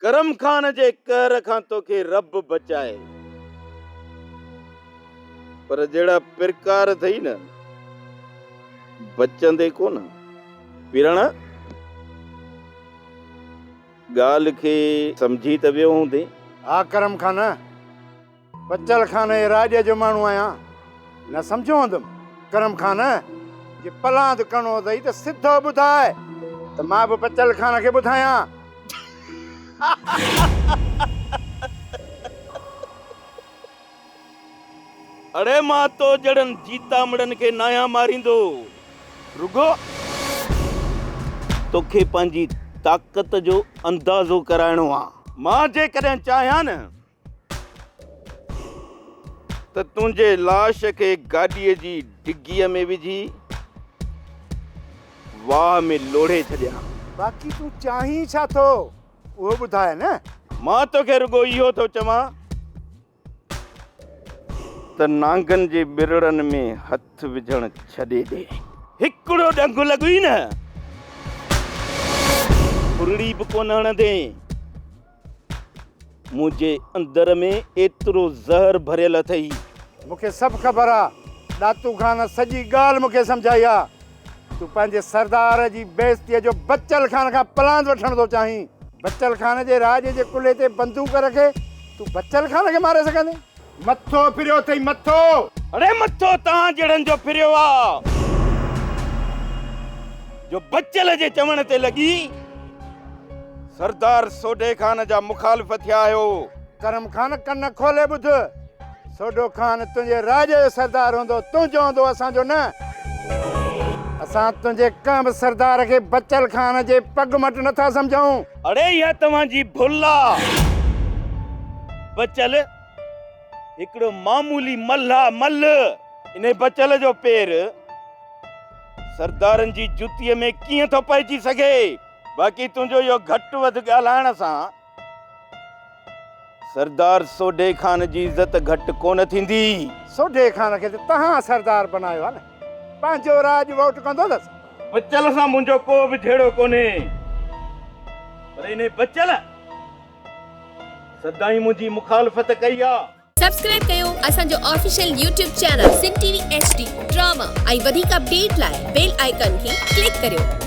करम खान जे कहर खां तोखे रब बचाए, पर जेड़ा पिरकार थई न बचंदे कोन। पिरण गाल खे समझी त वियो हूंदे। हा करम खान, बचल खान जे राज जो माण्हू आहियां, न सम्झो हूंदुमि। करम खान जे पलांद करणो अथई त सिधो ॿुधाए त मां बि बचल खान खे ॿुधायां। अड़े मां तो जड़न जीता मड़न खे नाया मारींदो, रुगो तोखे पंहिंजी ताक़त जो अंदाज़ो कराइणो आहे। मां जे कॾहिं चाहियां न त तुंहिंजे लाश खे गाॾीअ जी डिग्गीअ में विझी वाह में लोढ़े छॾियां। बाक़ी तूं चाहीं छा थो उहो ॿुधाए न। मां तोखे रुगो इहो थो चवां त नांगनि जे बिरड़नि में हथ विझण छॾे ॾे। हिकिड़ो डंग लॻी न फुरड़ी बि कोन हणंदे। मुंहिंजे अंदर में एतिरो ज़हर भरियल अथई। मूंखे सभु ख़बर आहे। दातू खान सॼी ॻाल्हि मूंखे सम्झाई आहे। तूं पंहिंजे सरदार जी बेइज़तीअ जो बचल खान खां पलांद वठण थो चाहीं। बचल खान जे राज जे कुल्हे ते बंदूक रखे तूं बचल खान खे मारे सघंदे? मथो फिरियो अथई मथो। अड़े मथो तव्हां जड़नि जो फिरियो आहे जो बचल जे चवण ते लॻी सरदार सोडे खान जा मुखालिफ़ थिया आहियो। करम खान कन खोले ॿुध। सोडो खान तुंहिंजे राज जो सरदार हूंदो, तूं चवंदो असांजो न। असां तुंहिंजे कंहिं बि सरदार खे बचल खान जे पग मट नथा सम्झूं। अड़े इहा तव्हांजी भुल आहे। बचल हिकिड़ो मामूली मल्ह आहे, मल्ह। इन बचल जो पेर सरदारनि जी जुतीअ में कीअं थो पइजी सघे? बाक़ी तुंहिंजो इहो घटि वधि ॻाल्हाइण सां सरदार सोडे खान जी इज़त घटि कोन थींदी। सोडे खान खे त तव्हां सरदार बनायो आहे न, पंहिंजो राज वोट कंदो अथसि। बचल सां मुंहिंजो को बि झेड़ो कोन्हे, पर इन बचल सदाई मुंहिंजी मुखालिफ़त कई आहे। सब्सक्राइब कयो असांजो official YouTube channel Sindh TV HD drama ऐं वधीक अपडेट लाइ बेल आइकन खे क्लिक करियो।